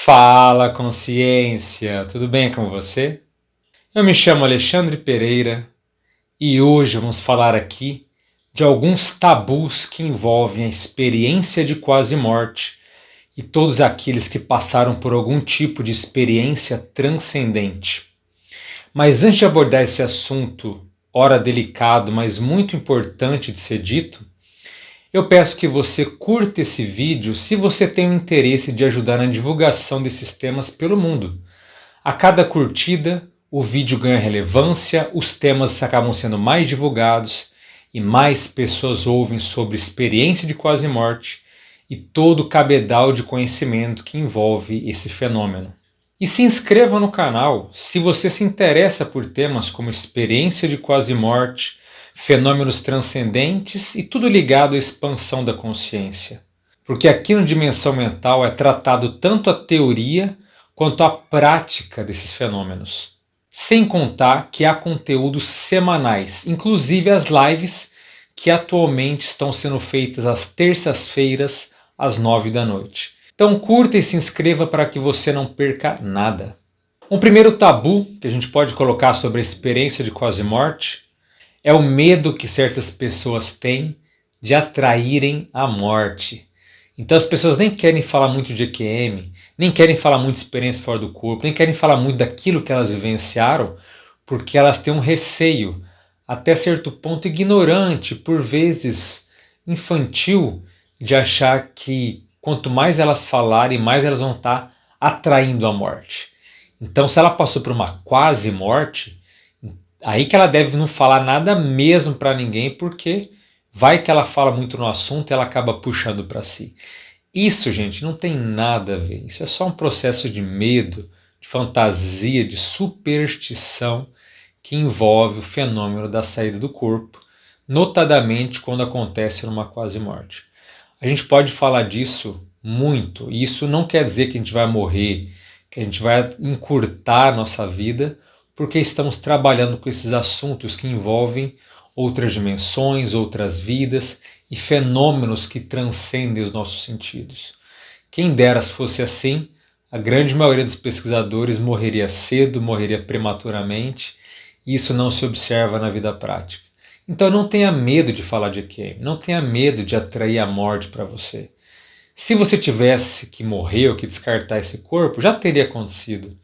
Fala, consciência! Tudo bem com você? Eu me chamo Alexandre Pereira e hoje vamos falar aqui de alguns tabus que envolvem a experiência de quase morte e todos aqueles que passaram por algum tipo de experiência transcendente. Mas antes de abordar esse assunto, ora delicado, mas muito importante de ser dito, eu peço que você curta esse vídeo se você tem o interesse de ajudar na divulgação desses temas pelo mundo. A cada curtida, o vídeo ganha relevância, os temas acabam sendo mais divulgados e mais pessoas ouvem sobre experiência de quase morte e todo o cabedal de conhecimento que envolve esse fenômeno. E se inscreva no canal se você se interessa por temas como experiência de quase morte, fenômenos transcendentes e tudo ligado à expansão da consciência. Porque aqui no Dimensão Mental é tratado tanto a teoria quanto a prática desses fenômenos. Sem contar que há conteúdos semanais, inclusive as lives que atualmente estão sendo feitas às terças-feiras, às 9 da noite. Então curta e se inscreva para que você não perca nada. Um primeiro tabu que a gente pode colocar sobre a experiência de quase morte é o medo que certas pessoas têm de atraírem a morte. Então as pessoas nem querem falar muito de EQM, nem querem falar muito de experiência fora do corpo, nem querem falar muito daquilo que elas vivenciaram, porque elas têm um receio, até certo ponto ignorante, por vezes infantil, de achar que quanto mais elas falarem, mais elas vão estar atraindo a morte. Então se ela passou por uma quase morte, aí que ela deve não falar nada mesmo para ninguém, porque vai que ela fala muito no assunto e ela acaba puxando para si. Isso, gente, não tem nada a ver. Isso é só um processo de medo, de fantasia, de superstição que envolve o fenômeno da saída do corpo, notadamente quando acontece numa quase morte. A gente pode falar disso muito, e isso não quer dizer que a gente vai morrer, que a gente vai encurtar a nossa vida, porque estamos trabalhando com esses assuntos que envolvem outras dimensões, outras vidas e fenômenos que transcendem os nossos sentidos. Quem dera se fosse assim, a grande maioria dos pesquisadores morreria cedo, morreria prematuramente, e isso não se observa na vida prática. Então não tenha medo de falar de EQM, não tenha medo de atrair a morte para você. Se você tivesse que morrer ou que descartar esse corpo, já teria acontecido.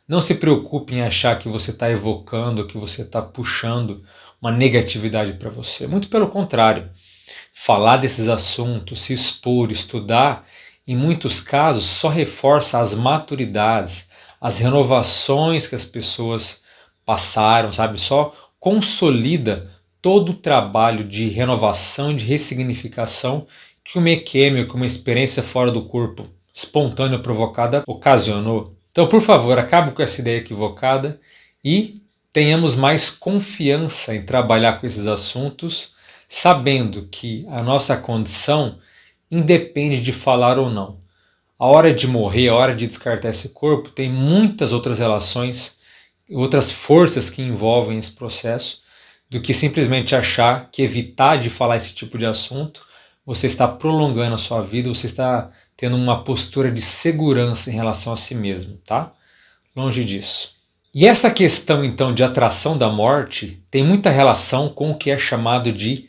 Não se preocupe em achar que você está evocando, que você está puxando uma negatividade para você. Muito pelo contrário. Falar desses assuntos, se expor, estudar, em muitos casos só reforça as maturidades, as renovações que as pessoas passaram, sabe? Só consolida todo o trabalho de renovação e de ressignificação que uma EQM, que uma experiência fora do corpo espontânea provocada ocasionou. Então, por favor, acabe com essa ideia equivocada e tenhamos mais confiança em trabalhar com esses assuntos, sabendo que a nossa condição independe de falar ou não. A hora de morrer, a hora de descartar esse corpo, tem muitas outras relações, outras forças que envolvem esse processo, do que simplesmente achar que evitar de falar esse tipo de assunto, você está prolongando a sua vida, você está tendo uma postura de segurança em relação a si mesmo, tá? Longe disso. E essa questão, então, de atração da morte tem muita relação com o que é chamado de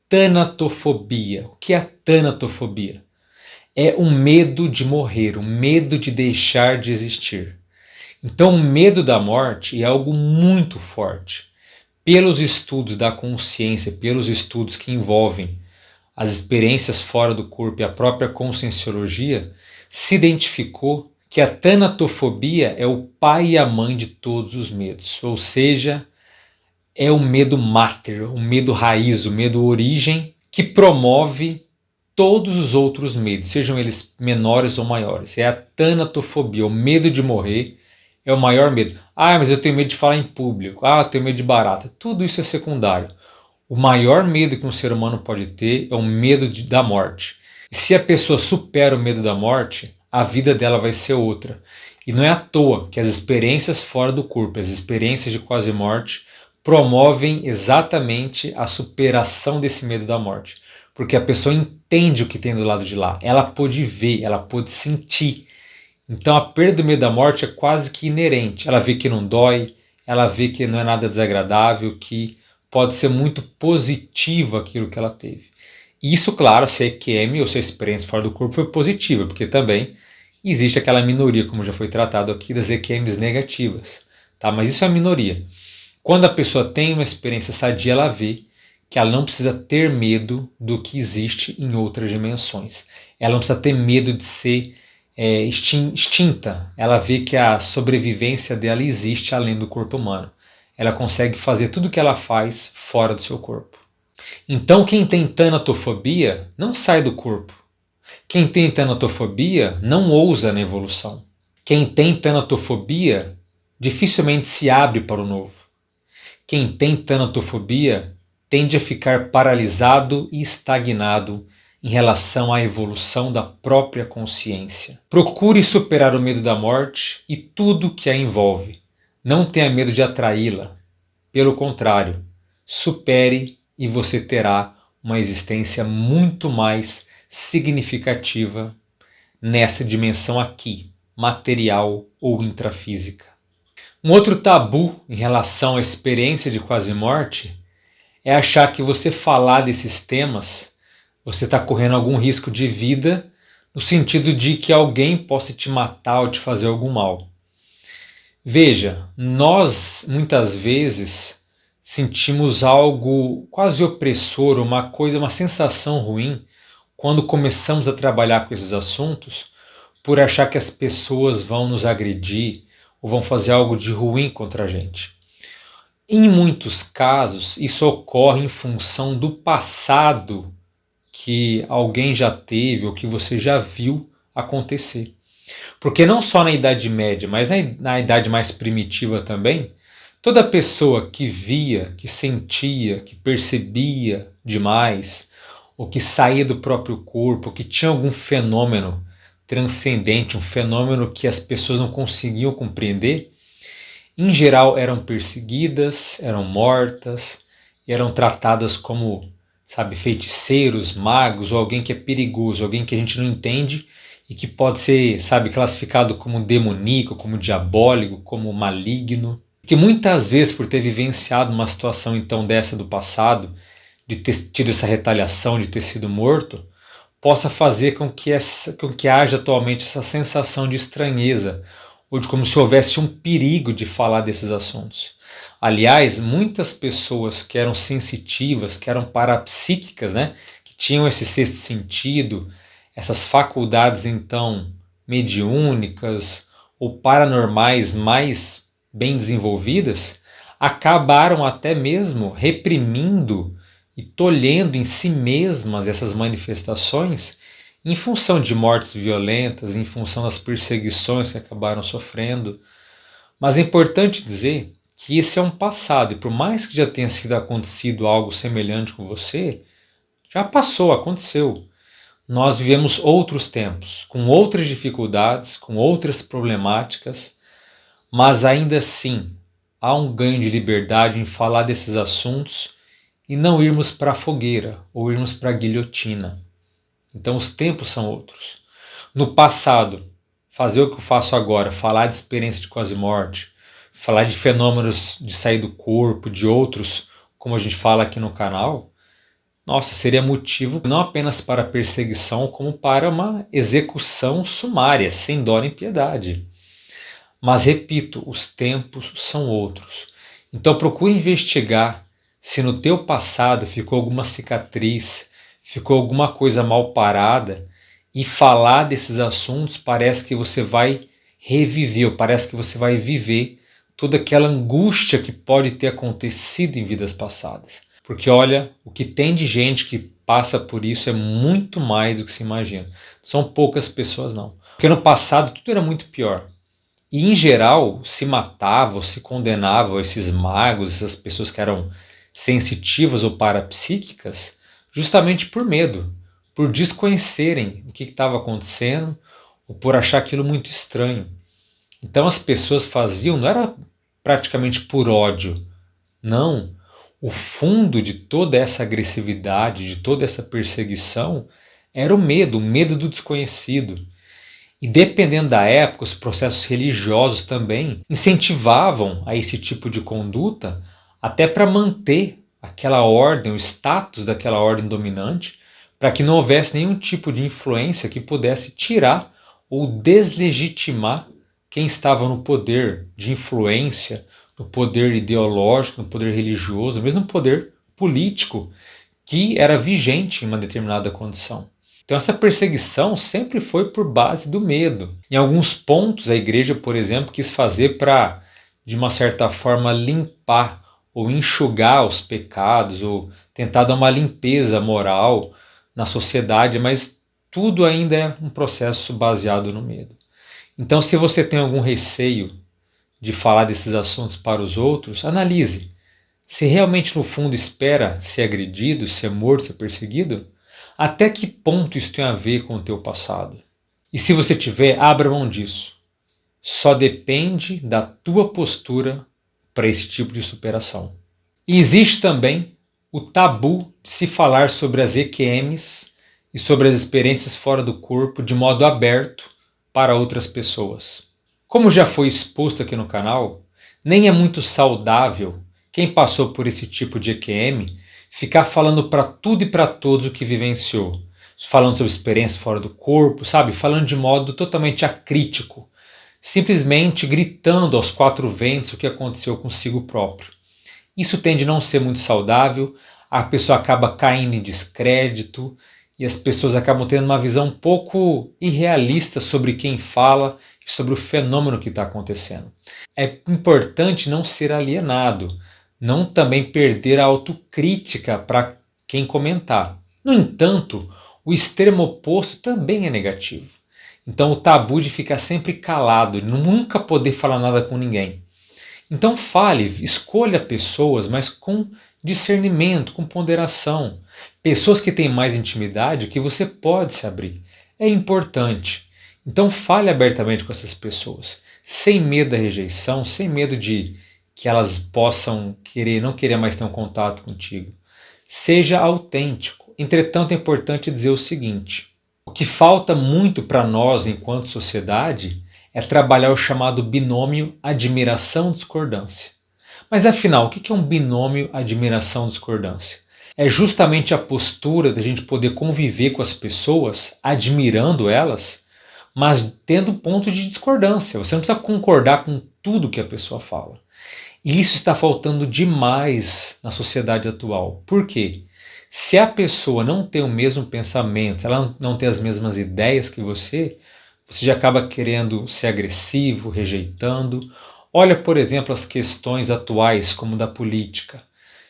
tanatofobia. O que é a tanatofobia? É o medo de morrer, o medo de deixar de existir. Então, o medo da morte é algo muito forte. Pelos estudos da consciência, pelos estudos que envolvem as experiências fora do corpo e a própria conscienciologia, se identificou que a tanatofobia é o pai e a mãe de todos os medos, ou seja, é o medo máter, o medo raiz, o medo origem, que promove todos os outros medos, sejam eles menores ou maiores. É a tanatofobia, o medo de morrer é o maior medo. Ah, mas eu tenho medo de falar em público, eu tenho medo de barata. Tudo isso é secundário. O maior medo que um ser humano pode ter é o medo da morte. E se a pessoa supera o medo da morte, a vida dela vai ser outra. E não é à toa que as experiências fora do corpo, as experiências de quase morte, promovem exatamente a superação desse medo da morte. Porque a pessoa entende o que tem do lado de lá. Ela pôde ver, ela pôde sentir. Então a perda do medo da morte é quase que inerente. Ela vê que não dói, ela vê que não é nada desagradável, que pode ser muito positivo aquilo que ela teve. Isso, claro, se a EQM ou se a experiência fora do corpo foi positiva, porque também existe aquela minoria, como já foi tratado aqui, das EQMs negativas. Tá? Mas isso é a minoria. Quando a pessoa tem uma experiência sadia, ela vê que ela não precisa ter medo do que existe em outras dimensões. Ela não precisa ter medo de ser extinta. Ela vê que a sobrevivência dela existe além do corpo humano. Ela consegue fazer tudo o que ela faz fora do seu corpo. Então quem tem tanatofobia não sai do corpo. Quem tem tanatofobia não ousa na evolução. Quem tem tanatofobia dificilmente se abre para o novo. Quem tem tanatofobia tende a ficar paralisado e estagnado em relação à evolução da própria consciência. Procure superar o medo da morte e tudo que a envolve. Não tenha medo de atraí-la. Pelo contrário, supere e você terá uma existência muito mais significativa nessa dimensão aqui, material ou intrafísica. Um outro tabu em relação à experiência de quase-morte é achar que você falar desses temas, você está correndo algum risco de vida, no sentido de que alguém possa te matar ou te fazer algum mal. Veja, nós muitas vezes sentimos algo quase opressor, uma coisa, uma sensação ruim, quando começamos a trabalhar com esses assuntos, por achar que as pessoas vão nos agredir ou vão fazer algo de ruim contra a gente. Em muitos casos, isso ocorre em função do passado que alguém já teve ou que você já viu acontecer. Porque não só na Idade Média, mas na Idade mais primitiva também, toda pessoa que via, que sentia, que percebia demais, ou que saía do próprio corpo, que tinha algum fenômeno transcendente, um fenômeno que as pessoas não conseguiam compreender, em geral eram perseguidas, eram mortas, eram tratadas como, sabe, feiticeiros, magos, ou alguém que é perigoso, alguém que a gente não entende e que pode ser, sabe, classificado como demoníaco, como diabólico, como maligno. Que muitas vezes, por ter vivenciado uma situação então dessa do passado, de ter tido essa retaliação, de ter sido morto, possa fazer com que haja atualmente essa sensação de estranheza, ou de como se houvesse um perigo de falar desses assuntos. Aliás, muitas pessoas que eram sensitivas, que eram parapsíquicas, né, que tinham esse sexto sentido, essas faculdades então mediúnicas ou paranormais mais bem desenvolvidas, acabaram até mesmo reprimindo e tolhendo em si mesmas essas manifestações em função de mortes violentas, em função das perseguições que acabaram sofrendo. Mas é importante dizer que esse é um passado, e por mais que já tenha sido acontecido algo semelhante com você, já passou, aconteceu. Nós vivemos outros tempos, com outras dificuldades, com outras problemáticas, mas ainda assim há um ganho de liberdade em falar desses assuntos e não irmos para a fogueira ou irmos para a guilhotina. Então os tempos são outros. No passado, fazer o que eu faço agora, falar de experiência de quase morte, falar de fenômenos de sair do corpo, de outros, como a gente fala aqui no canal, nossa, seria motivo não apenas para perseguição, como para uma execução sumária, sem dó nem piedade. Mas repito, os tempos são outros. Então procure investigar se no teu passado ficou alguma cicatriz, ficou alguma coisa mal parada, e falar desses assuntos parece que você vai reviver, ou parece que você vai viver toda aquela angústia que pode ter acontecido em vidas passadas. Porque olha, o que tem de gente que passa por isso é muito mais do que se imagina. São poucas pessoas não. Porque no passado tudo era muito pior. E em geral se matava ou se condenava esses magos, essas pessoas que eram sensitivas ou parapsíquicas, justamente por medo, por desconhecerem o que estava acontecendo ou por achar aquilo muito estranho. Então as pessoas faziam, não era praticamente por ódio, não. O fundo de toda essa agressividade, de toda essa perseguição, era o medo do desconhecido. E dependendo da época, os processos religiosos também incentivavam a esse tipo de conduta até para manter aquela ordem, o status daquela ordem dominante, para que não houvesse nenhum tipo de influência que pudesse tirar ou deslegitimar quem estava no poder de influência, no poder ideológico, no poder religioso, mesmo no poder político que era vigente em uma determinada condição. Então essa perseguição sempre foi por base do medo. Em alguns pontos a igreja, por exemplo, quis fazer para, de uma certa forma, limpar ou enxugar os pecados, ou tentar dar uma limpeza moral na sociedade, mas tudo ainda é um processo baseado no medo. Então, se você tem algum receio de falar desses assuntos para os outros, analise se realmente no fundo espera ser agredido, ser morto, ser perseguido. Até que ponto isso tem a ver com o teu passado? E se você tiver, abra mão disso. Só depende da tua postura para esse tipo de superação. E existe também o tabu de se falar sobre as EQMs e sobre as experiências fora do corpo de modo aberto para outras pessoas. Como já foi exposto aqui no canal, nem é muito saudável quem passou por esse tipo de EQM ficar falando para tudo e para todos o que vivenciou. Falando sobre experiência fora do corpo, sabe? Falando de modo totalmente acrítico. Simplesmente gritando aos quatro ventos o que aconteceu consigo próprio. Isso tende a não ser muito saudável, a pessoa acaba caindo em descrédito e as pessoas acabam tendo uma visão um pouco irrealista sobre quem fala e sobre o fenômeno que está acontecendo. É importante não ser alienado, não também perder a autocrítica para quem comentar. No entanto, o extremo oposto também é negativo. Então o tabu de ficar sempre calado, nunca poder falar nada com ninguém. Então fale, escolha pessoas, mas com discernimento, com ponderação. Pessoas que têm mais intimidade, que você pode se abrir. É importante. Então fale abertamente com essas pessoas, sem medo da rejeição, sem medo de que elas possam não querer mais ter um contato contigo. Seja autêntico. Entretanto, é importante dizer o seguinte: o que falta muito para nós enquanto sociedade é trabalhar o chamado binômio admiração-discordância. Mas afinal, o que é um binômio admiração-discordância? É justamente a postura da gente poder conviver com as pessoas, admirando elas, mas tendo ponto de discordância. Você não precisa concordar com tudo que a pessoa fala. E isso está faltando demais na sociedade atual. Por quê? Se a pessoa não tem o mesmo pensamento, ela não tem as mesmas ideias que você já acaba querendo ser agressivo, rejeitando. Olha, por exemplo, as questões atuais, como da política.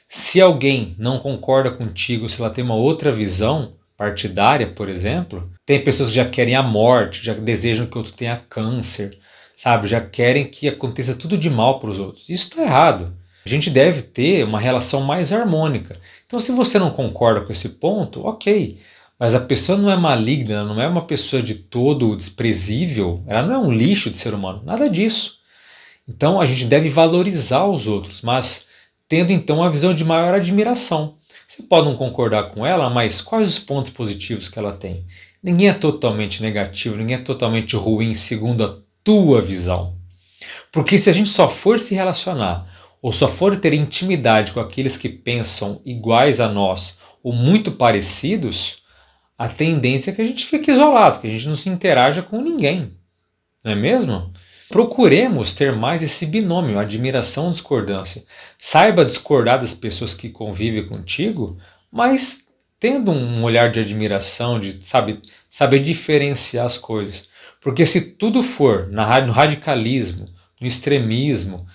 Se alguém não concorda contigo, se ela tem uma outra visão partidária, por exemplo, tem pessoas que já querem a morte, já desejam que o outro tenha câncer, sabe? Já querem que aconteça tudo de mal para os outros. Isso está errado. A gente deve ter uma relação mais harmônica. Então, se você não concorda com esse ponto, ok. Mas a pessoa não é maligna, ela não é uma pessoa de todo desprezível, ela não é um lixo de ser humano, nada disso. Então, a gente deve valorizar os outros, mas tendo então uma visão de maior admiração. Você pode não concordar com ela, mas quais os pontos positivos que ela tem? Ninguém é totalmente negativo, ninguém é totalmente ruim segundo a tua visão. Porque se a gente só for se relacionar ou só for ter intimidade com aqueles que pensam iguais a nós ou muito parecidos, a tendência é que a gente fique isolado, que a gente não se interaja com ninguém. Não é mesmo? Procuremos ter mais esse binômio, admiração-discordância. Saiba discordar das pessoas que convivem contigo, mas tendo um olhar de admiração, de saber diferenciar as coisas. Porque se tudo for no radicalismo, no extremismo,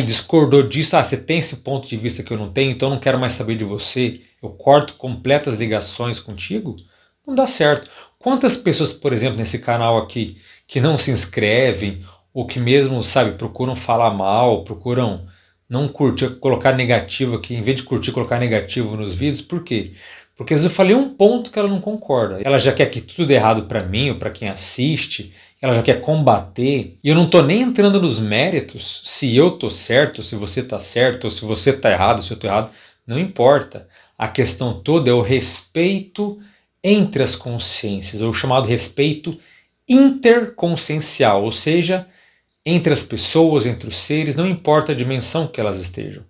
discordou disso, você tem esse ponto de vista que eu não tenho, então eu não quero mais saber de você, eu corto completas ligações contigo, não dá certo. Quantas pessoas, por exemplo, nesse canal aqui, que não se inscrevem, ou que mesmo, procuram falar mal, procuram não curtir, colocar negativo aqui, em vez de curtir, colocar negativo nos vídeos. Por quê? Porque às vezes eu falei um ponto que ela não concorda. Ela já quer que tudo dê errado para mim ou para quem assiste, ela já quer combater. E eu não estou nem entrando nos méritos, se eu estou certo, se você está certo, ou se você está errado, se eu estou errado. Não importa. A questão toda é o respeito entre as consciências, ou o chamado respeito interconsciencial, ou seja, entre as pessoas, entre os seres, não importa a dimensão que elas estejam.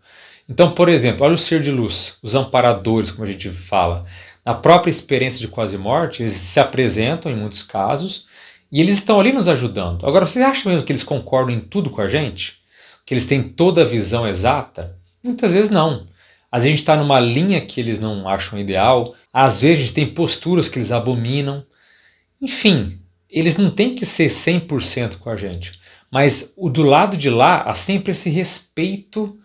Então, por exemplo, olha o ser de luz, os amparadores, como a gente fala. Na própria experiência de quase morte, eles se apresentam em muitos casos e eles estão ali nos ajudando. Agora, você acha mesmo que eles concordam em tudo com a gente? Que eles têm toda a visão exata? Muitas vezes não. Às vezes a gente está numa linha que eles não acham ideal, às vezes a gente tem posturas que eles abominam. Enfim, eles não têm que ser 100% com a gente. Mas do lado de lá há sempre esse respeito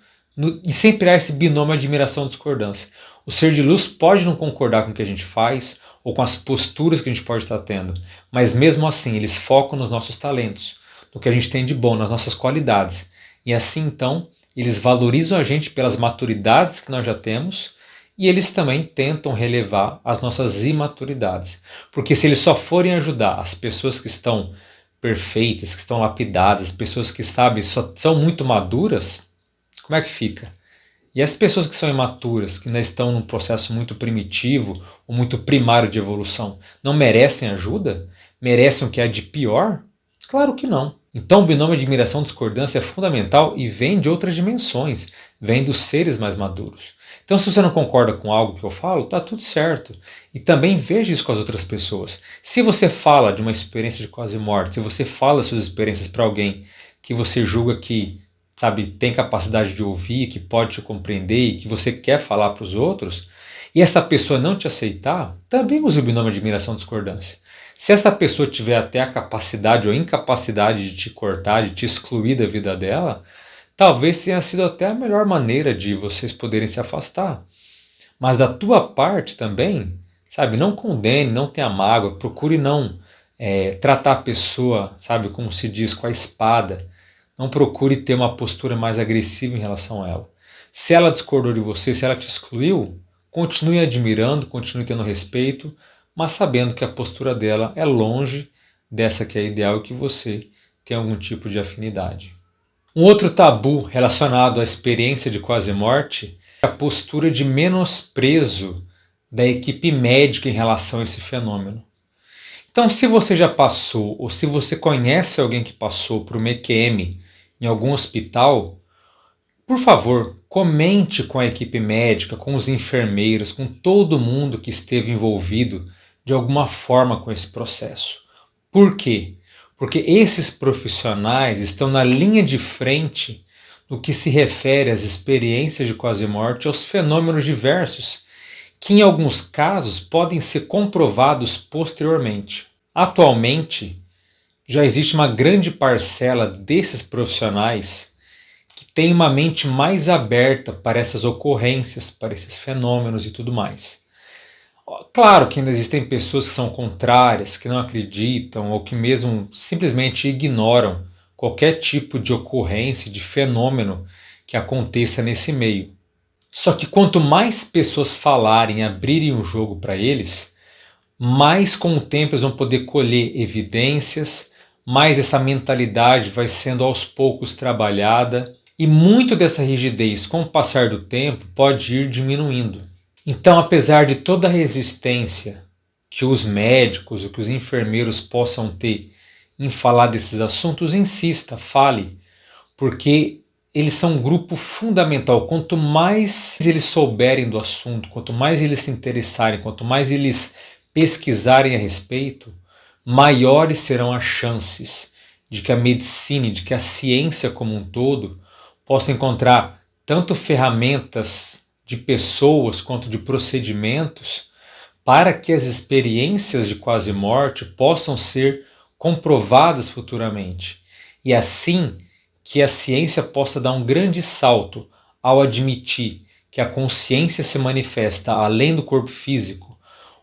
e sempre há esse binômio admiração-discordância. O ser de luz pode não concordar com o que a gente faz ou com as posturas que a gente pode estar tendo, mas mesmo assim eles focam nos nossos talentos, no que a gente tem de bom, nas nossas qualidades. E assim então eles valorizam a gente pelas maturidades que nós já temos e eles também tentam relevar as nossas imaturidades. Porque se eles só forem ajudar as pessoas que estão perfeitas, que estão lapidadas, pessoas que sabem, só são muito maduras, como é que fica? E as pessoas que são imaturas, que ainda estão num processo muito primitivo ou muito primário de evolução, não merecem ajuda? Merecem o que há de pior? Claro que não. Então o binômio de admiração-discordância é fundamental e vem de outras dimensões, vem dos seres mais maduros. Então se você não concorda com algo que eu falo, tá tudo certo. E também veja isso com as outras pessoas. Se você fala de uma experiência de quase morte, se você fala suas experiências para alguém que você julga que, sabe, tem capacidade de ouvir, que pode te compreender e que você quer falar para os outros, e essa pessoa não te aceitar, também use o binômio de admiração-discordância. Se essa pessoa tiver até a capacidade ou incapacidade de te cortar, de te excluir da vida dela, talvez tenha sido até a melhor maneira de vocês poderem se afastar. Mas da tua parte também, sabe, não condene, não tenha mágoa, procure não tratar a pessoa, sabe, como se diz, com a espada. Não procure ter uma postura mais agressiva em relação a ela. Se ela discordou de você, se ela te excluiu, continue admirando, continue tendo respeito, mas sabendo que a postura dela é longe dessa que é ideal e que você tem algum tipo de afinidade. Um outro tabu relacionado à experiência de quase morte é a postura de menosprezo da equipe médica em relação a esse fenômeno. Então, se você já passou ou se você conhece alguém que passou por uma EQM em algum hospital, por favor, comente com a equipe médica, com os enfermeiros, com todo mundo que esteve envolvido de alguma forma com esse processo. Por quê? Porque esses profissionais estão na linha de frente no que se refere às experiências de quase morte, aos fenômenos diversos, que em alguns casos podem ser comprovados posteriormente. Atualmente, já existe uma grande parcela desses profissionais que tem uma mente mais aberta para essas ocorrências, para esses fenômenos e tudo mais. Claro que ainda existem pessoas que são contrárias, que não acreditam ou que mesmo simplesmente ignoram qualquer tipo de ocorrência, de fenômeno que aconteça nesse meio. Só que quanto mais pessoas falarem, abrirem o jogo para eles, mais com o tempo eles vão poder colher evidências, mais essa mentalidade vai sendo aos poucos trabalhada e muito dessa rigidez, com o passar do tempo, pode ir diminuindo. Então, apesar de toda a resistência que os médicos ou que os enfermeiros possam ter em falar desses assuntos, insista, fale, porque eles são um grupo fundamental. Quanto mais eles souberem do assunto, quanto mais eles se interessarem, quanto mais eles pesquisarem a respeito, maiores serão as chances de que a medicina, de que a ciência como um todo possa encontrar tanto ferramentas de pessoas quanto de procedimentos para que as experiências de quase morte possam ser comprovadas futuramente. E assim que a ciência possa dar um grande salto ao admitir que a consciência se manifesta além do corpo físico,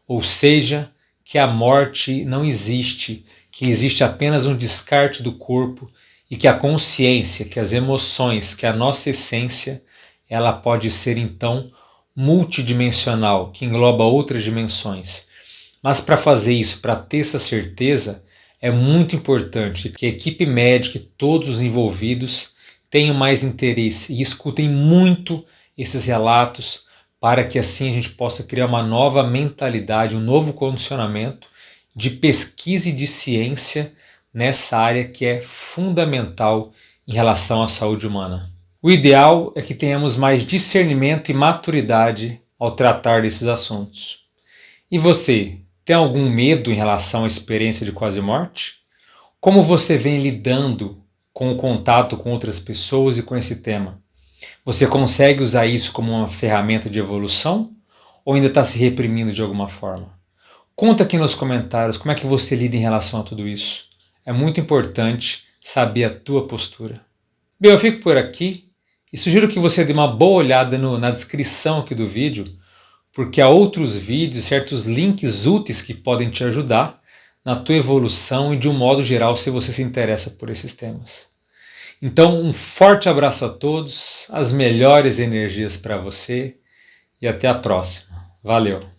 ou seja, que a morte não existe, que existe apenas um descarte do corpo e que a consciência, que as emoções, que a nossa essência, ela pode ser então multidimensional, que engloba outras dimensões. Mas para fazer isso, para ter essa certeza, é muito importante que a equipe médica e todos os envolvidos tenham mais interesse e escutem muito esses relatos para que assim a gente possa criar uma nova mentalidade, um novo condicionamento de pesquisa e de ciência nessa área que é fundamental em relação à saúde humana. O ideal é que tenhamos mais discernimento e maturidade ao tratar desses assuntos. E você, tem algum medo em relação à experiência de quase morte? Como você vem lidando com o contato com outras pessoas e com esse tema? Você consegue usar isso como uma ferramenta de evolução ou ainda está se reprimindo de alguma forma? Conta aqui nos comentários como é que você lida em relação a tudo isso. É muito importante saber a tua postura. Bem, eu fico por aqui e sugiro que você dê uma boa olhada na descrição aqui do vídeo, porque há outros vídeos, certos links úteis que podem te ajudar na tua evolução e de um modo geral se você se interessa por esses temas. Então, um forte abraço a todos, as melhores energias para você e até a próxima. Valeu!